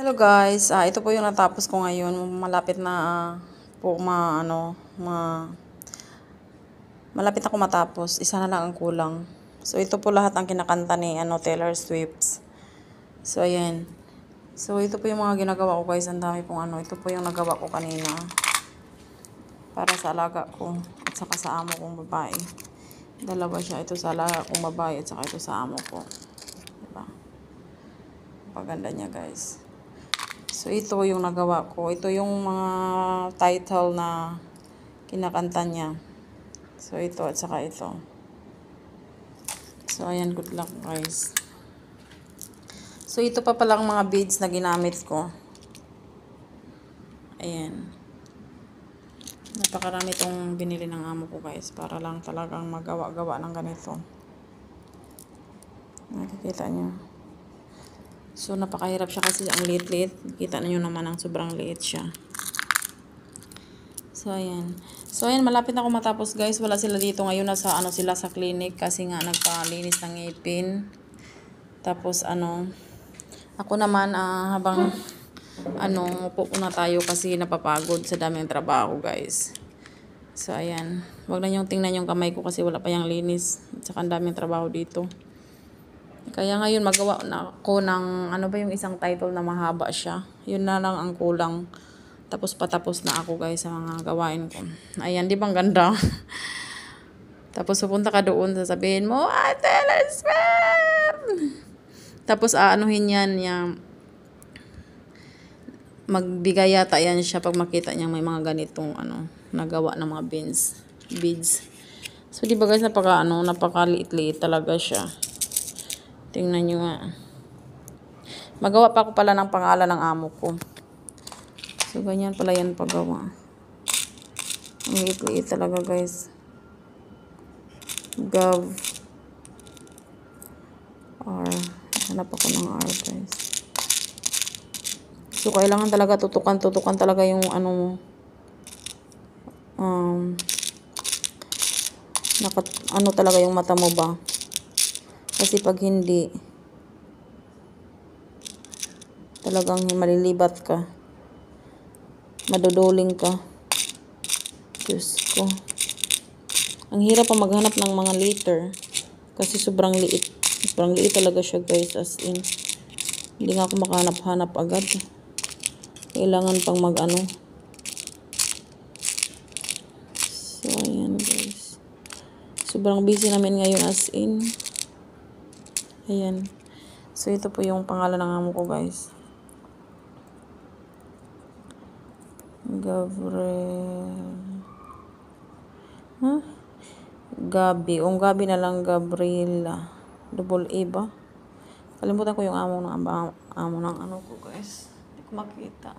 Hello guys, ito po yung natapos ko ngayon. Malapit na po malapit ako matapos. Isa na lang ang kulang. So ito po lahat ang kinakanta ni Taylor Swift. So ayan. So ito po yung mga ginagawa ko guys. Ang dami pong ito po yung nagawa ko kanina. Para sa alaga ko at saka sa amo kong babae. Dalawa siya. Ito sa alaga kong babae at saka ito sa amo ko. Diba? Paganda niya guys. So, ito yung nagawa ko. Ito yung mga title na kinakanta niya. So, ito at saka ito. So, ayan. Good luck, guys. So, ito pa palang mga beads na ginamit ko. Ayan. Napakarami itong binili ng amo ko, guys. Para lang talagang magawa-gawa ng ganito. Nakikita niyo. So, napakahirap siya kasi ang liit-liit. Kita niyo naman ang sobrang liit siya. So, ayan. So, ayan. Malapit na ako matapos, guys. Wala sila dito ngayon. Nasa, sila sa clinic kasi nga nagpalinis ng ngipin. Tapos, ako naman, habang, upo na tayo kasi napapagod sa daming trabaho, guys. So, ayan. Huwag na niyong tingnan yung kamay ko kasi wala pa yung linis. At saka ang daming trabaho dito. Kaya ngayon magawa na ako ng yung isang title na mahaba siya. Yun na lang ang kulang. Tapos patapos na ako guys sa mga gawain ko. Ayan, di bang ganda? Tapos pupunta ka doon, sasabihin mo, Taylor Swift! Tapos aanuhin yan, magbigay yata yan siya pag makita niya may mga ganitong nagawa ng mga beads. So di ba guys, napakaliit-liit talaga siya. Tingnan nyo nga. Magawa pa ako pala ng pangalan ng amo ko. So, ganyan pala yan paggawa. Ang liit-liit talaga, guys. Gov. R. Hanap ako ng R, guys. So, kailangan talaga tutukan talaga yung talaga yung mata mo ba? Kasi pag hindi, talagang malilibat ka. Maduduling ka. Diyos ko. Ang hirap pa maghanap ng mga letter. Kasi sobrang liit. Sobrang liit talaga siya guys. As in, hindi nga ako makahanap-hanap agad. Kailangan pang So, ayan guys. Sobrang busy namin ngayon as in. Ayan. So, ito po yung pangalan ng amo ko, guys. Gabriel. Gabi. Gabi na lang, Gabriela. Double A ba? Kalimutan ko yung amo ng ko, guys. Hindi ko makita.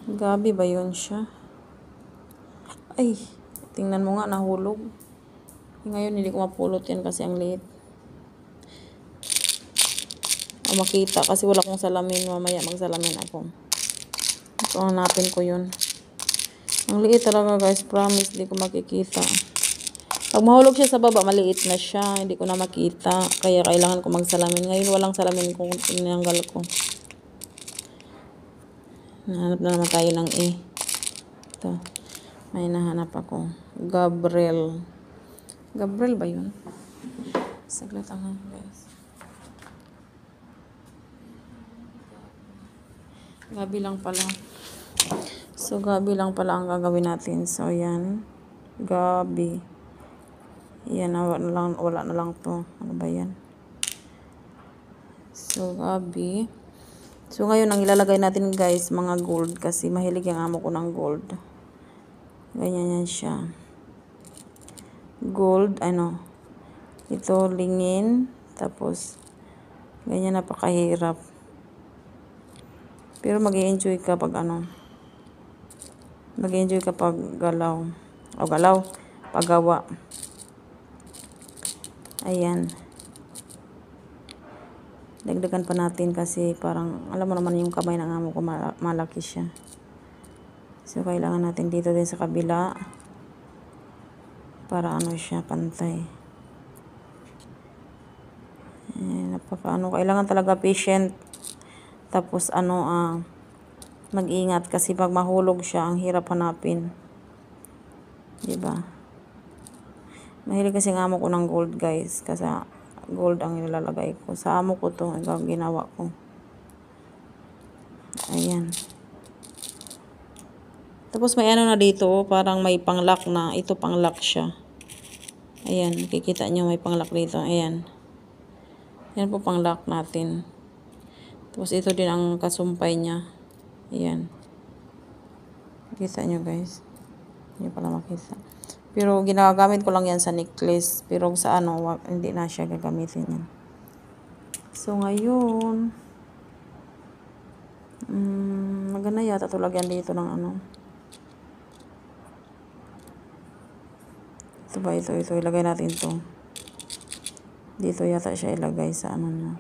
Gabi ba yun siya? Ay, tingnan mo nga, nahulog. Ngayon, hindi ko mapulot yan kasi ang liit. Makita kasi wala akong salamin. Mamaya magsalamin ako. So, hanapin ko yun. Ang liit talaga guys. Promise, hindi ko makikita. Pag mahulog siya sa baba, maliit na siya. Hindi ko na makita. Kaya kailangan ko magsalamin. Ngayon walang salamin kung tinanggal ko. Nahanap na naman tayo ng E. Ito. May nahanap ako. Gabriel. Gabriel ba yun? Saglit ang guys. Gabi lang pala. So, gabi lang pala ang gagawin natin. So, yan. Gabi. Yan, wala na lang to. Ano ba yan? So, gabi. So, ngayon, ang ilalagay natin guys, mga gold. Kasi mahilig yung amo ko ng gold. Ganyan yan siya. Gold, ito, lingin. Tapos, ganyan napakahirap. Pero mag-i-enjoy ka pag mag-i-enjoy ka pag galaw. Paggawa. Ayan. Dagdagan pa natin kasi parang, alam mo naman yung kamay ng amo ko, malaki siya. So, kailangan natin dito din sa kabila. Para siya, pantay. Ayan, kailangan talaga patient. Tapos mag-ingat kasi pag mahulog siya, ang hirap hanapin. 'Di ba? Mahilig kasi ng amo ko ng gold, guys, kasi gold ang nilalagay ko. Sa amo ko 'to, ang ginawa ko. Ayan. Tapos may ano na dito, parang may pang-lock na. Ito pang-lock siya. Ayan, nakikita nyo may pang-lock dito. Ayan. Yan po pang-lock natin. Tapos ito din ang kasumpay niya. Ayan. Kita nyo, guys. Hindi pala makita. Pero ginagamit ko lang yan sa necklace. Pero sa hindi na siya gagamitin yan. So, ngayon, maganda yata ito lagyan dito ng Ito ba? Ito. Ilagay natin ito. Dito yata siya ilagay sa niya.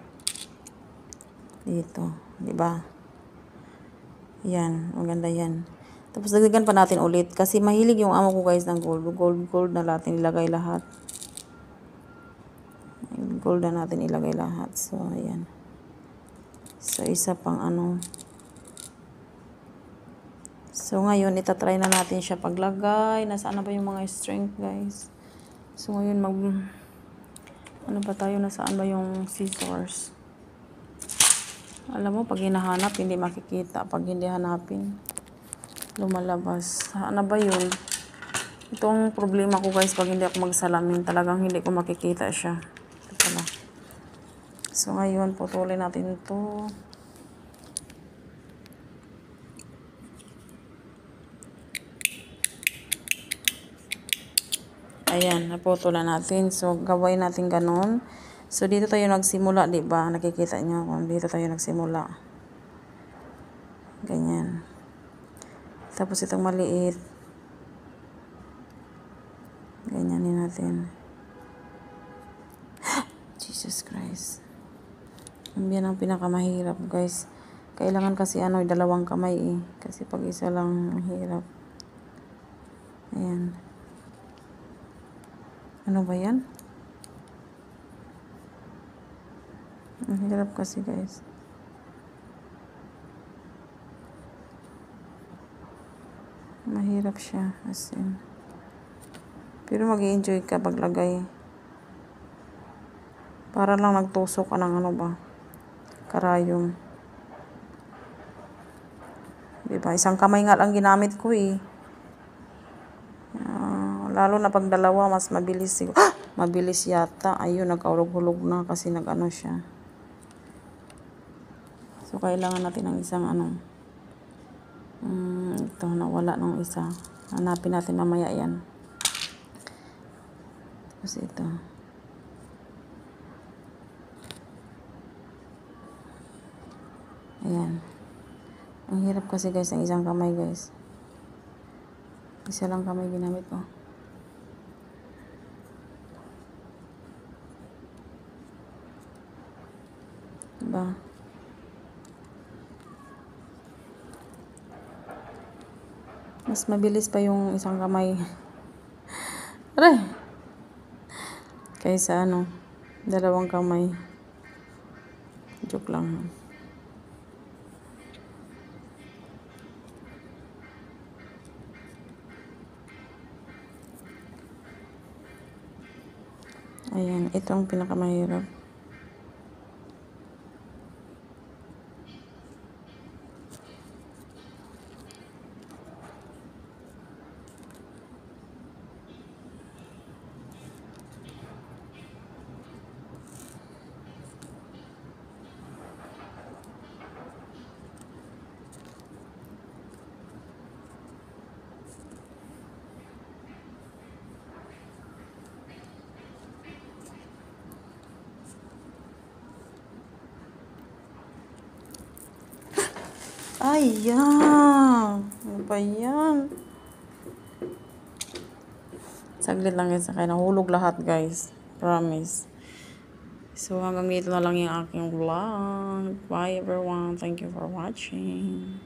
Dito. Diba? Yan. Maganda yan. Tapos dagdagan pa natin ulit. Kasi mahilig yung amo ko, guys, ng gold. Gold na natin ilagay lahat. Gold na natin ilagay lahat. So, ayan. So, isa pang So, ngayon, itatry na natin siya paglagay. Nasaan na ba yung mga strength, guys? So, ngayon, ano ba tayo? Nasaan ba yung scissors? Alam mo, pag hinahanap, hindi makikita. Pag hindi hanapin, lumalabas. Ano ba yun? Itong problema ko, guys, pag hindi ako magsalamin, talagang hindi ko makikita siya. Ito pala. So, ngayon, putulin natin ito. Ayan, naputulan natin. So, gawin natin ganun. So, dito tayo nagsimula, diba? Nakikita nyo kung dito tayo nagsimula. Ganyan. Tapos, itong maliit. Ganyanin natin. Jesus Christ. Yan ang pinakamahirap, guys. Kailangan kasi dalawang kamay eh. Kasi pag isa lang, hirap. Ayan. Ano ba yan? Ang hirap kasi, guys. Mahirap siya. As in. Pero mag-i-enjoy ka paglagay. Para lang nagtusok ka ng karayom. Diba? Isang kamay nga lang ginamit ko eh. Lalo na pag dalawa, mas mabilis siguro. Mabilis yata. Ayun, nagkaulog-hulog na kasi siya. So, kailangan natin ng isang ito, nawala ng isa. Hanapin natin mamaya yan. Tapos ito. Ayan. Ang hirap kasi, guys, ang isang kamay, guys. Isa lang kamay ginamit ko. Diba? Mas mabilis pa yung isang kamay. Aray! Kaysa dalawang kamay. Joke lang. Ayan, ito ang pinakamahirap. Ayan. Ano ba yan? Saglit lang guys. Kaya nahulog lahat, guys. Promise. So, hanggang dito na lang yung aking vlog. Bye everyone. Thank you for watching.